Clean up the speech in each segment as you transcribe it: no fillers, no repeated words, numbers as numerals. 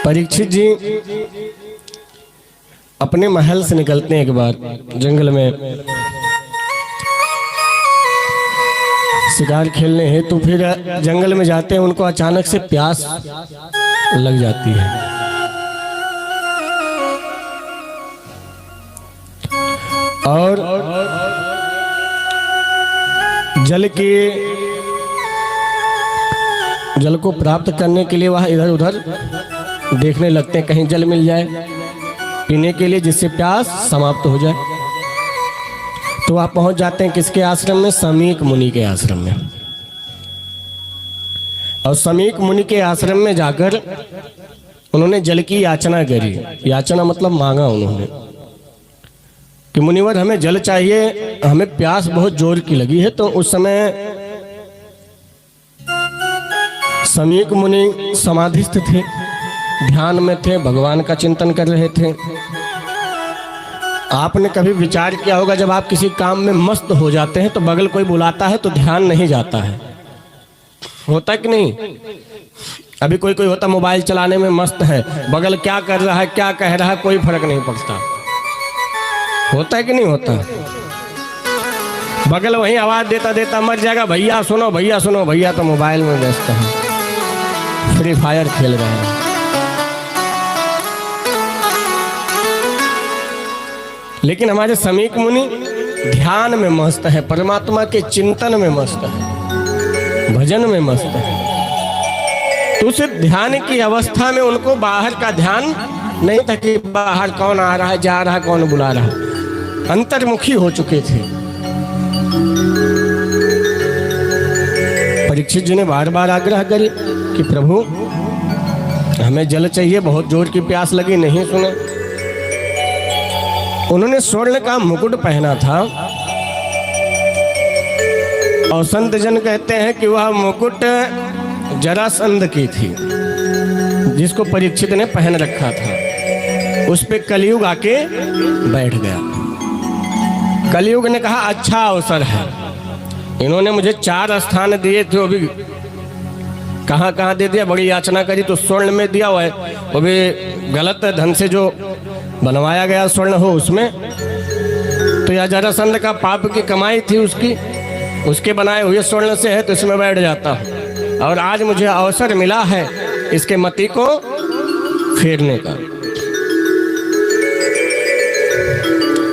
परीक्षित जी अपने महल से निकलते हैं एक बार जंगल में शिकार खेलने हैं, तो फिर जंगल में जाते हैं। उनको अचानक से प्यास लग जाती है और जल को प्राप्त करने के लिए वह इधर उधर देखने लगते हैं, कहीं जल मिल जाए पीने के लिए जिससे प्यास समाप्त हो जाए। तो आप पहुंच जाते हैं किसके आश्रम में? समीक मुनि के आश्रम में। और समीक मुनि के आश्रम में जाकर उन्होंने जल की याचना करी। याचना मतलब मांगा उन्होंने कि मुनिवर हमें जल चाहिए, हमें प्यास बहुत जोर की लगी है। तो उस समय समीक मुनि समाधिस्थ थे, ध्यान में थे, भगवान का चिंतन कर रहे थे। आपने कभी विचार किया होगा जब आप किसी काम में मस्त हो जाते हैं तो बगल कोई बुलाता है तो ध्यान नहीं जाता है, होता कि नहीं? अभी कोई होता मोबाइल चलाने में मस्त है, बगल क्या कर रहा है क्या कह रहा है कोई फर्क नहीं पड़ता, होता है कि नहीं होता? बगल वहीं आवाज देता देता मर जाएगा, भैया सुनो भैया सुनो, भैया तो मोबाइल में व्यस्त है, फ्री फायर खेल रहे हैं। लेकिन हमारे समीक मुनि ध्यान में मस्त है, परमात्मा के चिंतन में मस्त है, भजन में मस्त है। तो उस ध्यान की अवस्था में उनको बाहर का ध्यान नहीं था कि बाहर कौन आ रहा है जा रहा है कौन बुला रहा है, अंतर्मुखी हो चुके थे। परीक्षित जी ने बार बार आग्रह करे कि प्रभु हमें जल चाहिए, बहुत जोर की प्यास लगी, नहीं सुने। उन्होंने स्वर्ण का मुकुट पहना था और संत जन कहते हैं कि वह मुकुट जरासंध की थी जिसको परीक्षित ने पहन रखा था। उस पे कलयुग आके बैठ गया। कलयुग ने कहा अच्छा अवसर है, इन्होंने मुझे 4 स्थान दिए थे, वो भी कहाँ कहाँ दे दिया, बड़ी याचना करी तो स्वर्ण में दिया हुआ है, वो भी गलत ढंग से जो बनवाया गया स्वर्ण हो उसमें। तो यह जरासंध का पाप की कमाई थी उसके बनाए हुए स्वर्ण से है, तो इसमें बैठ जाता हूँ। और आज मुझे अवसर मिला है इसके मति को फेरने का।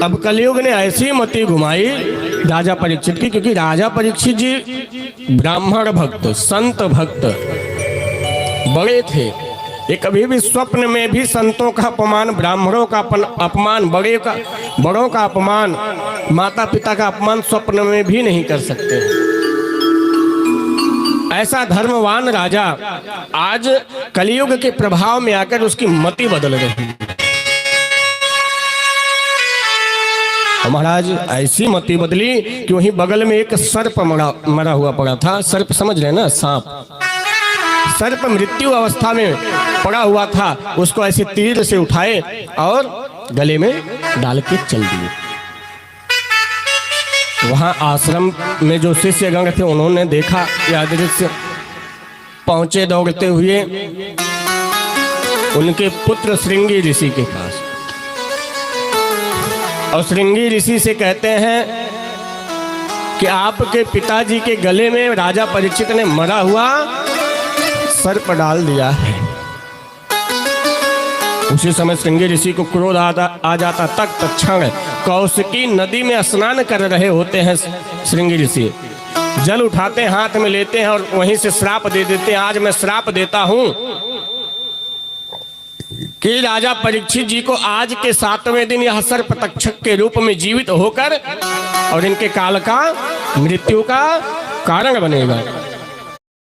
अब कलयुग ने ऐसी मति घुमाई राजा परीक्षित की, क्योंकि राजा परीक्षित जी ब्राह्मण भक्त संत भक्त बड़े थे। ये कभी भी स्वप्न में भी संतों का अपमान, ब्राह्मणों का अपमान, बड़ों का अपमान, माता पिता का अपमान स्वप्न में भी नहीं कर सकते। ऐसा धर्मवान राजा आज कलयुग के प्रभाव में आकर उसकी मति बदल रही है। महाराज ऐसी मति बदली कि वहीं बगल में एक सर्प मरा हुआ पड़ा था। सर्प समझ रहे ना, सांप। सर्प मृत्यु अवस्था में पड़ा हुआ था, उसको ऐसे तीर से उठाए और गले में डाल के चल दिए। वहां आश्रम में जो शिष्यगण थे उन्होंने देखा यह दृश्य, पहुंचे दौड़ते हुए उनके पुत्र श्रृंगी ऋषि के पास, और श्रृंगी ऋषि से कहते हैं कि आपके पिताजी के गले में राजा परीक्षित ने मरा हुआ सर्प डाल दिया है। उसी समय श्रृंगी ऋषि को क्रोध आ जाता। तत्क्षण कौशिकी नदी में स्नान कर रहे होते हैं श्रृंगी ऋषि, जल उठाते हाथ में लेते हैं और वहीं से श्राप दे देते हैं। आज मैं श्राप देता हूं कि राजा परीक्षित जी को आज के 7वें दिन यह सर्प तक्षक के रूप में जीवित होकर और इनके काल का मृत्यु का कारण बनेगा।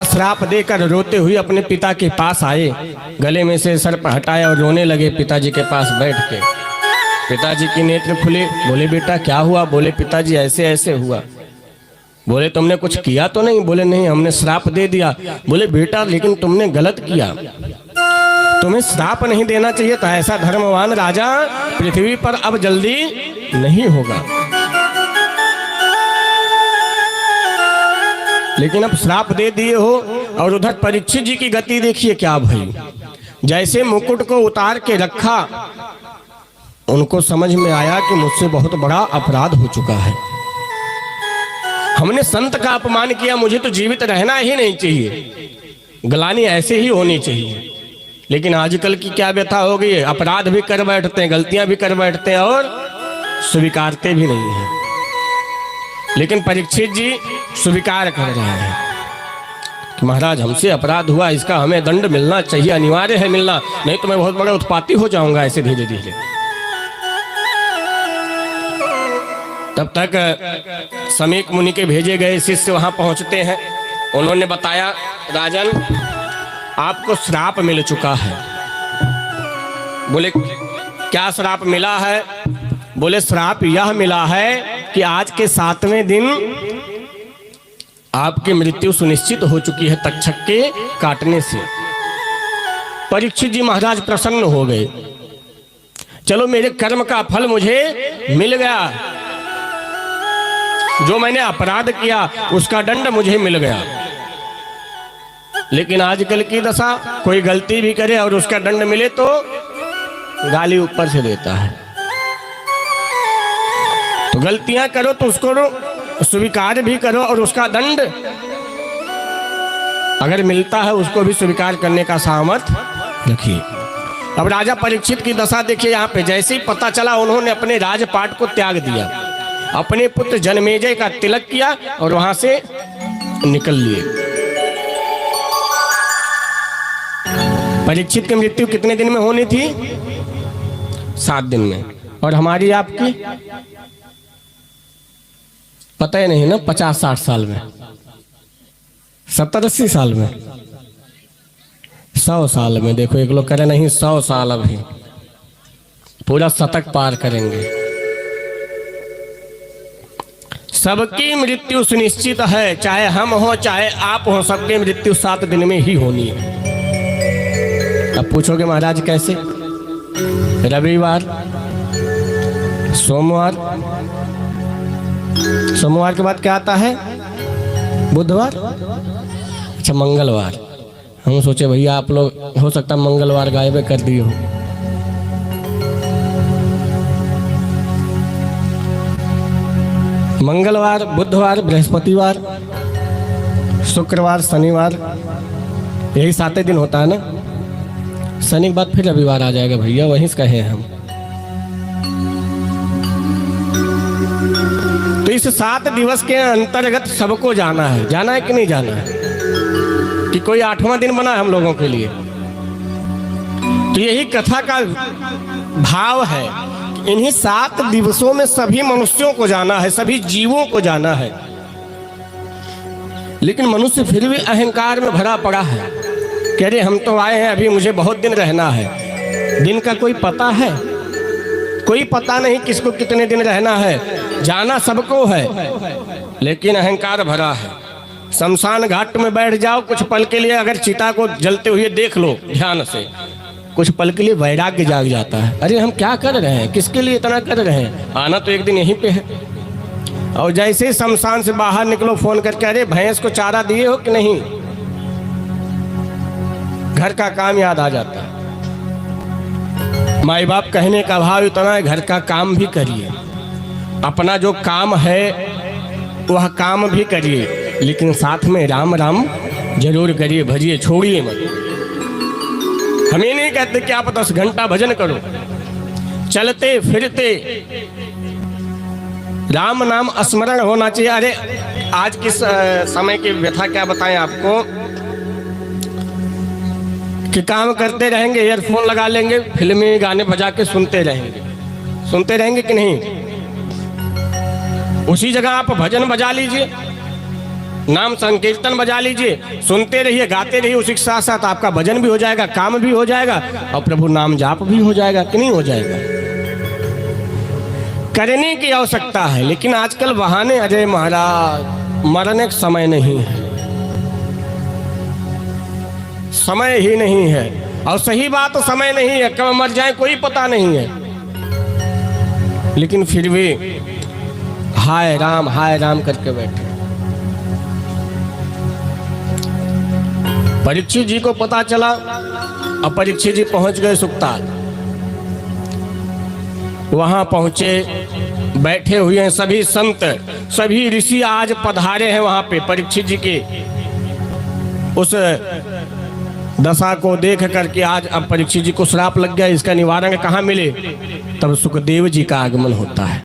श्राप देकर रोते हुए अपने पिता के पास आए, गले में से सर्प हटाया और रोने लगे पिताजी के पास बैठ के। पिताजी की नेत्र खुले, बोले बेटा क्या हुआ? बोले पिताजी ऐसे ऐसे हुआ। बोले तुमने कुछ किया तो नहीं? बोले नहीं, हमने श्राप दे दिया। बोले बेटा लेकिन तुमने गलत किया, तुम्हें श्राप नहीं देना चाहिए था। ऐसा धर्मवान राजा पृथ्वी पर अब जल्दी नहीं होगा, लेकिन अब श्राप दे दिए हो। और उधर परीक्षित जी की गति देखिए क्या भई। जैसे मुकुट को उतार के रखा, उनको समझ में आया कि मुझसे बहुत बड़ा अपराध हो चुका है। हमने संत का अपमान किया, मुझे तो जीवित रहना ही नहीं चाहिए, गलानी ऐसे ही होनी चाहिए। लेकिन आजकल की क्या व्यथा हो गई है, अपराध भी कर बैठते हैं, गलतियां भी कर बैठते हैं और स्वीकारते भी नहीं हैं। लेकिन परीक्षित जी स्वीकार कर रहे हैं कि महाराज हमसे अपराध हुआ, इसका हमें दंड मिलना चाहिए, अनिवार्य है मिलना, नहीं तो मैं बहुत बड़ा उत्पाती हो जाऊंगा ऐसे धीरे धीरे। तब तक समीक मुनि के भेजे गए शिष्य वहां पहुंचते हैं। उन्होंने बताया, राजन आपको श्राप मिल चुका है। बोले क्या श्राप मिला है? बोले श्राप यह मिला है कि आज के 7वें दिन आपकी मृत्यु सुनिश्चित हो चुकी है तक्षक के काटने से। परीक्षित जी महाराज प्रसन्न हो गए, चलो मेरे कर्म का फल मुझे मिल गया, जो मैंने अपराध किया उसका दंड मुझे मिल गया। लेकिन आजकल की दशा, कोई गलती भी करे और उसका दंड मिले तो गाली ऊपर से देता है। तो गलतियां करो तो उसको स्वीकार भी करो और उसका दंड अगर मिलता है उसको भी स्वीकार करने का सामर्थ्य रखिए। अब राजा परीक्षित की दशा देखिए यहाँ पे। जैसे ही पता चला उन्होंने अपने राजपाट को त्याग दिया, अपने पुत्र जनमेजय का तिलक किया और वहां से निकल लिए। परीक्षित की मृत्यु कितने दिन में होनी थी? 7 दिन में। और हमारी आपकी पता ही नहीं ना, 50-60 साल में, 70-80 साल में, 100 साल में। देखो एक लोग कह रहे नहीं 100 साल, अभी पूरा शतक पार करेंगे। सबकी मृत्यु सुनिश्चित है, चाहे हम हो चाहे आप हो, सबकी मृत्यु 7 दिन में ही होनी है। अब पूछोगे महाराज कैसे? रविवार, सोमवार, सोमवार के बाद क्या आता है? बुधवार, अच्छा मंगलवार। हम सोचे भैया आप लोग हो सकता है मंगलवार गायब कर दिए हो। मंगलवार, बुधवार, बृहस्पतिवार, शुक्रवार, शनिवार, यही 7 दिन होता है ना। शनि के बाद फिर रविवार आ जाएगा भैया, वहीं से कहे हम। तो इस 7 दिवस के अंतर्गत सबको जाना है। जाना है कि नहीं जाना है? कि कोई 8वां दिन बना है हम लोगों के लिए? तो यही कथा का भाव है। इन्हीं 7 दिवसों में सभी मनुष्यों को जाना है, सभी जीवों को जाना है। लेकिन मनुष्य फिर भी अहंकार में भरा पड़ा है। कह रहे हम तो आए हैं, अभी मुझे बहुत दिन रहना है। दिन का कोई पता है? कोई पता नहीं किसको कितने दिन रहना है। जाना सबको है, लेकिन अहंकार भरा है। शमशान घाट में बैठ जाओ कुछ पल के लिए, अगर चिता को जलते हुए देख लो ध्यान से, कुछ पल के लिए वैराग्य जाग जाता है। अरे हम क्या कर रहे हैं, किसके लिए इतना कर रहे हैं? आना तो एक दिन यहीं पे है। और जैसे ही शमशान से बाहर निकलो फोन करके, अरे भैंस को चारा दिए हो कि नहीं? घर का काम याद आ जाता है। माई बाप कहने का भाव इतना है, घर का काम भी करिए, अपना जो काम है वह काम भी करिए, लेकिन साथ में राम राम जरूर करिए, भजिए, छोड़िए मत। हम ये नहीं कहते कि आप 10 घंटा भजन करो, चलते फिरते राम नाम स्मरण होना चाहिए। अरे आज किस समय की व्यथा क्या बताएं आपको कि काम करते रहेंगे, ईयरफोन लगा लेंगे, फिल्मी गाने बजा के सुनते रहेंगे कि नहीं? उसी जगह आप भजन बजा लीजिए, नाम संकीर्तन बजा लीजिए, सुनते रहिए, गाते रहिए, उसी के साथ साथ आपका भजन भी हो जाएगा, काम भी हो जाएगा और प्रभु नाम जाप भी हो जाएगा कि नहीं हो जाएगा? करने की आवश्यकता है, लेकिन आजकल बहाने। अजय महाराज मरने का समय नहीं है, समय ही नहीं है। और सही बात तो समय नहीं है, कब मर जाए कोई पता नहीं है। लेकिन फिर भी हाय राम करके बैठे। परीक्षित जी को पता चला अब परीक्षित जी पहुंच गए सुक्ताल। वहां पहुंचे, बैठे हुए हैं सभी संत, सभी ऋषि आज पधारे हैं वहां पे। परीक्षित जी के उस दशा को देख करके आज अब परीक्षित जी को श्राप लग गया, इसका निवारण कहाँ मिले? तब सुखदेव जी का आगमन होता है।